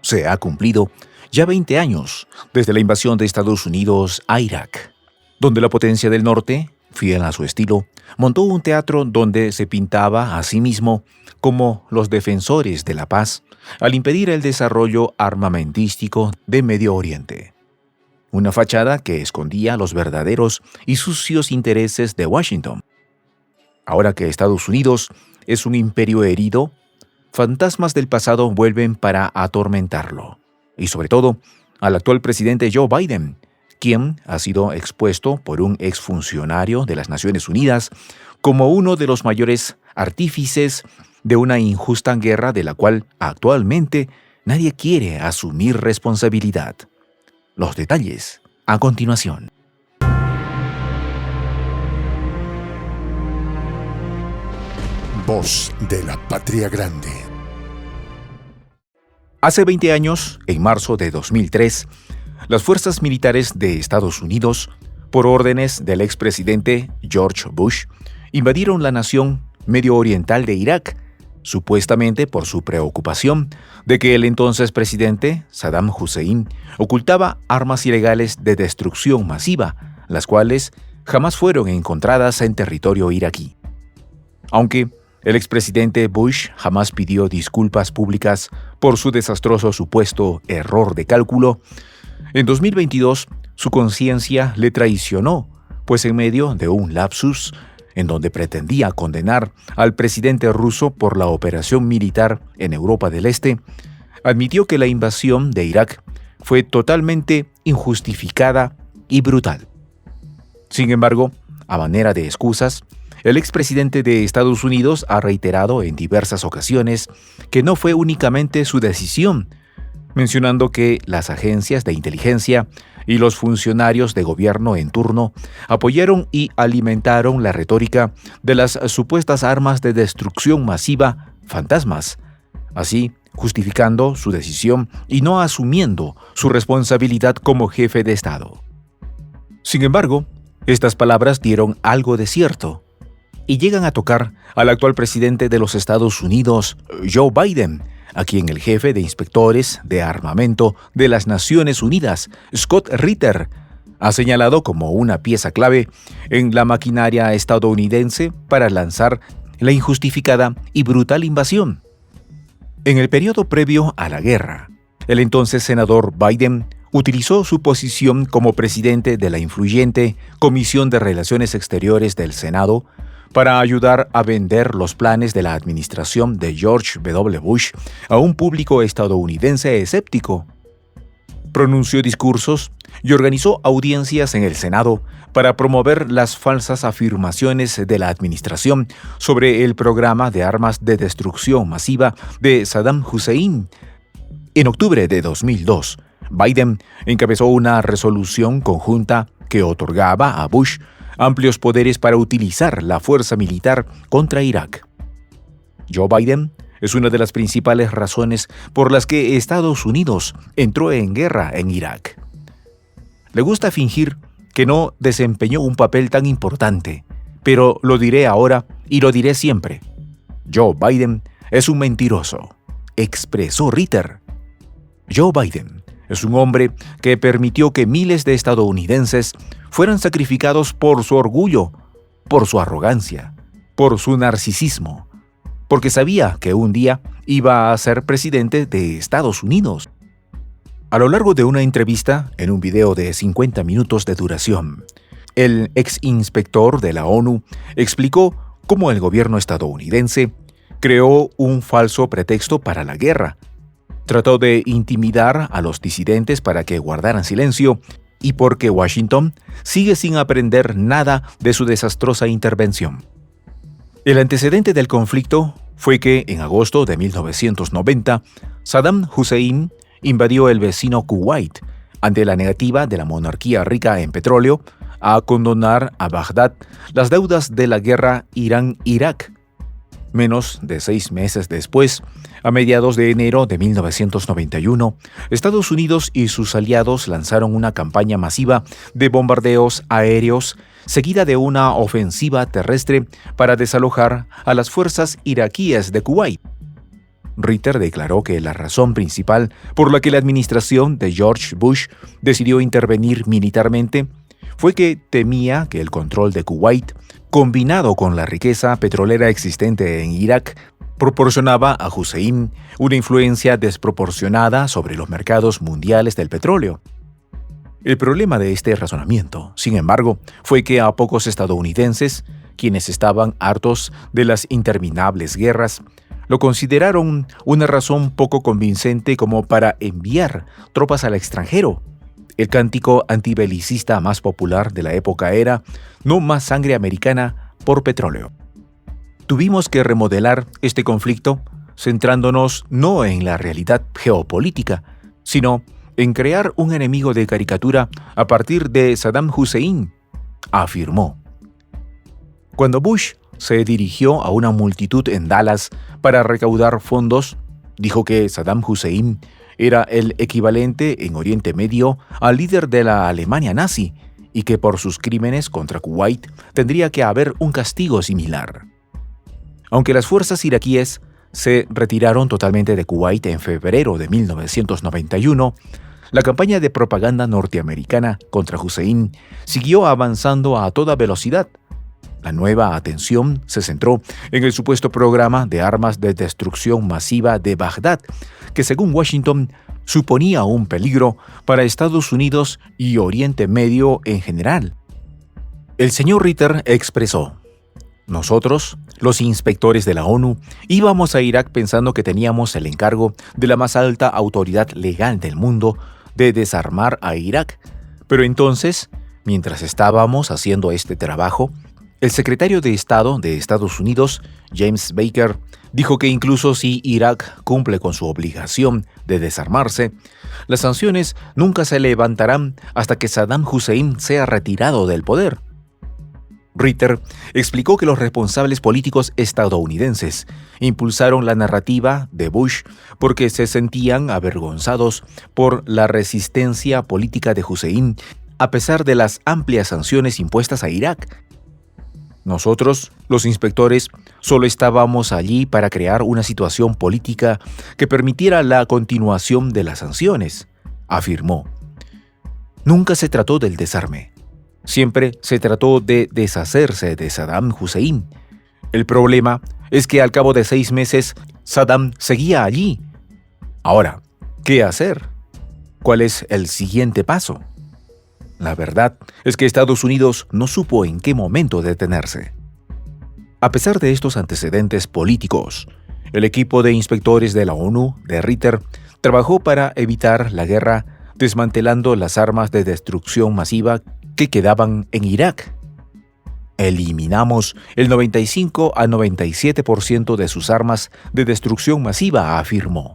Se ha cumplido ya 20 años desde la invasión de Estados Unidos a Irak, donde la potencia del norte, fiel a su estilo, montó un teatro donde se pintaba a sí mismo como los defensores de la paz al impedir el desarrollo armamentístico de Medio Oriente. Una fachada que escondía los verdaderos y sucios intereses de Washington. Ahora que Estados Unidos es un imperio herido, fantasmas del pasado vuelven para atormentarlo. Y sobre todo, al actual presidente Joe Biden, quien ha sido expuesto por un exfuncionario de las Naciones Unidas como uno de los mayores artífices de una injusta guerra de la cual actualmente nadie quiere asumir responsabilidad. Los detalles a continuación. Voz de la Patria Grande. Hace 20 años, en marzo de 2003, las fuerzas militares de Estados Unidos, por órdenes del expresidente George Bush, invadieron la nación medio oriental de Irak, supuestamente por su preocupación de que el entonces presidente Saddam Hussein ocultaba armas ilegales de destrucción masiva, las cuales jamás fueron encontradas en territorio iraquí. Aunque el expresidente Bush jamás pidió disculpas públicas por su desastroso supuesto error de cálculo, en 2022 su conciencia le traicionó, pues en medio de un lapsus en donde pretendía condenar al presidente ruso por la operación militar en Europa del Este, admitió que la invasión de Irak fue totalmente injustificada y brutal. Sin embargo, a manera de excusas, el expresidente de Estados Unidos ha reiterado en diversas ocasiones que no fue únicamente su decisión, mencionando que las agencias de inteligencia y los funcionarios de gobierno en turno apoyaron y alimentaron la retórica de las supuestas armas de destrucción masiva fantasmas, así justificando su decisión y no asumiendo su responsabilidad como jefe de Estado. Sin embargo, estas palabras dieron algo de cierto y llegan a tocar al actual presidente de los Estados Unidos, Joe Biden, a quien el jefe de inspectores de armamento de las Naciones Unidas, Scott Ritter, ha señalado como una pieza clave en la maquinaria estadounidense para lanzar la injustificada y brutal invasión. En el periodo previo a la guerra, el entonces senador Biden utilizó su posición como presidente de la influyente Comisión de Relaciones Exteriores del Senado para ayudar a vender los planes de la administración de George W. Bush a un público estadounidense escéptico. Pronunció discursos y organizó audiencias en el Senado para promover las falsas afirmaciones de la administración sobre el programa de armas de destrucción masiva de Saddam Hussein. En octubre de 2002, Biden encabezó una resolución conjunta que otorgaba a Bush amplios poderes para utilizar la fuerza militar contra Irak. Joe Biden es una de las principales razones por las que Estados Unidos entró en guerra en Irak. Le gusta fingir que no desempeñó un papel tan importante, pero lo diré ahora y lo diré siempre. Joe Biden es un mentiroso, expresó Ritter. Joe Biden es un hombre que permitió que miles de estadounidenses fueran sacrificados por su orgullo, por su arrogancia, por su narcisismo, porque sabía que un día iba a ser presidente de Estados Unidos. A lo largo de una entrevista, en un video de 50 minutos de duración, el ex inspector de la ONU explicó cómo el gobierno estadounidense creó un falso pretexto para la guerra. Trató de intimidar a los disidentes para que guardaran silencio y porque Washington sigue sin aprender nada de su desastrosa intervención. El antecedente del conflicto fue que en agosto de 1990, Saddam Hussein invadió el vecino Kuwait ante la negativa de la monarquía rica en petróleo a condonar a Bagdad las deudas de la guerra Irán-Irak. Menos de 6 meses después, a mediados de enero de 1991, Estados Unidos y sus aliados lanzaron una campaña masiva de bombardeos aéreos, seguida de una ofensiva terrestre para desalojar a las fuerzas iraquíes de Kuwait. Ritter declaró que la razón principal por la que la administración de George Bush decidió intervenir militarmente fue que temía que el control de Kuwait, combinado con la riqueza petrolera existente en Irak, proporcionaba a Hussein una influencia desproporcionada sobre los mercados mundiales del petróleo. El problema de este razonamiento, sin embargo, fue que a pocos estadounidenses, quienes estaban hartos de las interminables guerras, lo consideraron una razón poco convincente como para enviar tropas al extranjero. El cántico antibelicista más popular de la época era «No más sangre americana por petróleo». Tuvimos que remodelar este conflicto centrándonos no en la realidad geopolítica, sino en crear un enemigo de caricatura a partir de Saddam Hussein, afirmó. Cuando Bush se dirigió a una multitud en Dallas para recaudar fondos, dijo que Saddam Hussein era el equivalente en Oriente Medio al líder de la Alemania nazi y que por sus crímenes contra Kuwait tendría que haber un castigo similar. Aunque las fuerzas iraquíes se retiraron totalmente de Kuwait en febrero de 1991, la campaña de propaganda norteamericana contra Hussein siguió avanzando a toda velocidad. La nueva atención se centró en el supuesto programa de armas de destrucción masiva de Bagdad, que según Washington suponía un peligro para Estados Unidos y Oriente Medio en general. El señor Ritter expresó: «Nosotros, los inspectores de la ONU, íbamos a Irak pensando que teníamos el encargo de la más alta autoridad legal del mundo de desarmar a Irak. Pero entonces, mientras estábamos haciendo este trabajo, el secretario de Estado de Estados Unidos, James Baker, dijo que incluso si Irak cumple con su obligación de desarmarse, las sanciones nunca se levantarán hasta que Saddam Hussein sea retirado del poder». Ritter explicó que los responsables políticos estadounidenses impulsaron la narrativa de Bush porque se sentían avergonzados por la resistencia política de Hussein a pesar de las amplias sanciones impuestas a Irak. Nosotros, los inspectores, solo estábamos allí para crear una situación política que permitiera la continuación de las sanciones, afirmó. Nunca se trató del desarme. Siempre se trató de deshacerse de Saddam Hussein. El problema es que al cabo de 6 meses, Saddam seguía allí. Ahora, ¿qué hacer? ¿Cuál es el siguiente paso? La verdad es que Estados Unidos no supo en qué momento detenerse. A pesar de estos antecedentes políticos, el equipo de inspectores de la ONU, de Ritter, trabajó para evitar la guerra desmantelando las armas de destrucción masiva que quedaban en Irak. Eliminamos el 95 a 97% de sus armas de destrucción masiva, afirmó.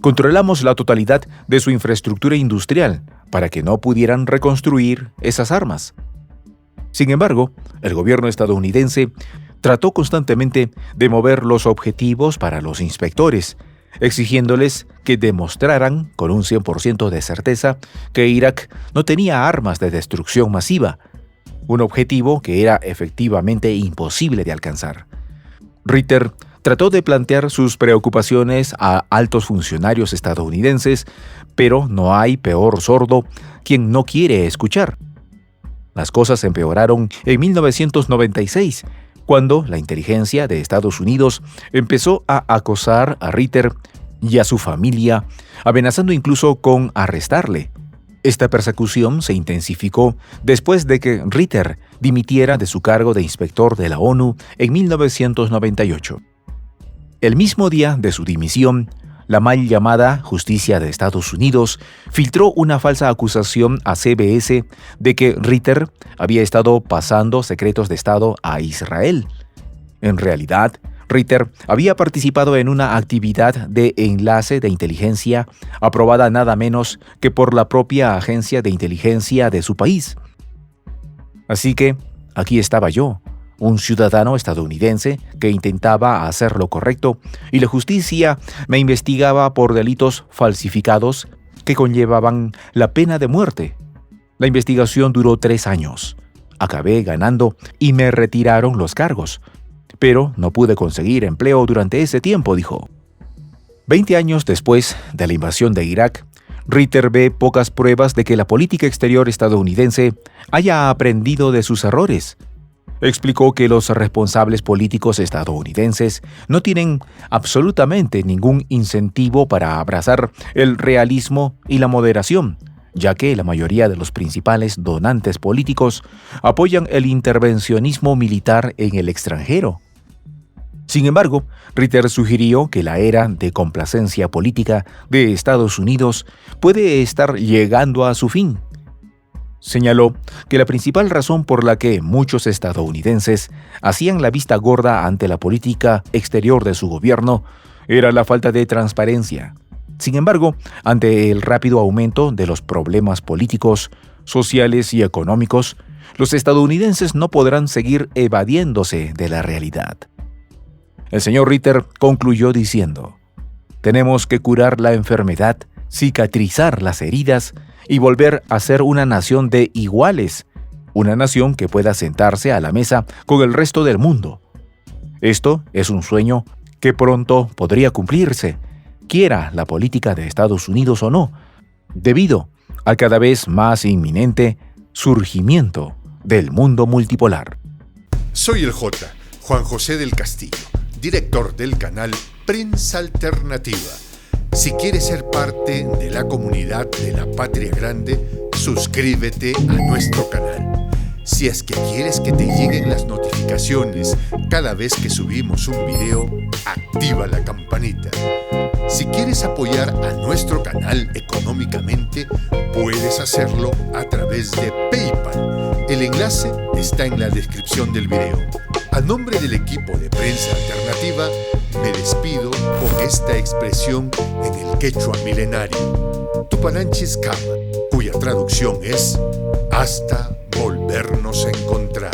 Controlamos la totalidad de su infraestructura industrial para que no pudieran reconstruir esas armas. Sin embargo, el gobierno estadounidense trató constantemente de mover los objetivos para los inspectores, exigiéndoles que demostraran con un 100% de certeza que Irak no tenía armas de destrucción masiva, un objetivo que era efectivamente imposible de alcanzar. Ritter trató de plantear sus preocupaciones a altos funcionarios estadounidenses, pero no hay peor sordo quien no quiere escuchar. Las cosas empeoraron en 1996, cuando la inteligencia de Estados Unidos empezó a acosar a Ritter y a su familia, amenazando incluso con arrestarle. Esta persecución se intensificó después de que Ritter dimitiera de su cargo de inspector de la ONU en 1998. El mismo día de su dimisión, la mal llamada Justicia de Estados Unidos filtró una falsa acusación a CBS de que Ritter había estado pasando secretos de Estado a Israel. En realidad, Ritter había participado en una actividad de enlace de inteligencia aprobada nada menos que por la propia agencia de inteligencia de su país. Así que, aquí estaba yo, un ciudadano estadounidense que intentaba hacer lo correcto y la justicia me investigaba por delitos falsificados que conllevaban la pena de muerte. La investigación duró 3 años. Acabé ganando y me retiraron los cargos. Pero no pude conseguir empleo durante ese tiempo, dijo. 20 años después de la invasión de Irak, Ritter ve pocas pruebas de que la política exterior estadounidense haya aprendido de sus errores. Explicó que los responsables políticos estadounidenses no tienen absolutamente ningún incentivo para abrazar el realismo y la moderación, ya que la mayoría de los principales donantes políticos apoyan el intervencionismo militar en el extranjero. Sin embargo, Ritter sugirió que la era de complacencia política de Estados Unidos puede estar llegando a su fin. Señaló que la principal razón por la que muchos estadounidenses hacían la vista gorda ante la política exterior de su gobierno era la falta de transparencia. Sin embargo, ante el rápido aumento de los problemas políticos, sociales y económicos, los estadounidenses no podrán seguir evadiéndose de la realidad. El señor Ritter concluyó diciendo: «Tenemos que curar la enfermedad, cicatrizar las heridas y volver a ser una nación de iguales, una nación que pueda sentarse a la mesa con el resto del mundo. Esto es un sueño que pronto podría cumplirse, quiera la política de Estados Unidos o no, debido al cada vez más inminente surgimiento del mundo multipolar». Soy el Juan José del Castillo, director del canal Prensa Alternativa. Si quieres ser parte de la comunidad de la Patria Grande, suscríbete a nuestro canal. Si es que quieres que te lleguen las notificaciones cada vez que subimos un video, activa la campanita. Si quieres apoyar a nuestro canal económicamente, puedes hacerlo a través de PayPal. El enlace está en la descripción del video. A nombre del equipo de Prensa Alternativa, me despido con esta expresión en el quechua milenario, Tupananchis Kama, cuya traducción es hasta volvernos a encontrar.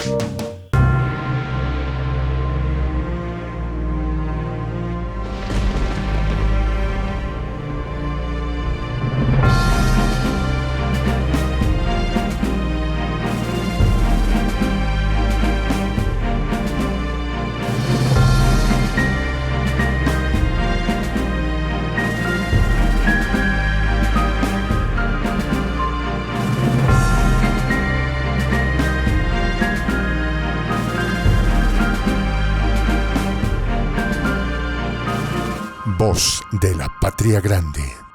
Voz de la Patria Grande.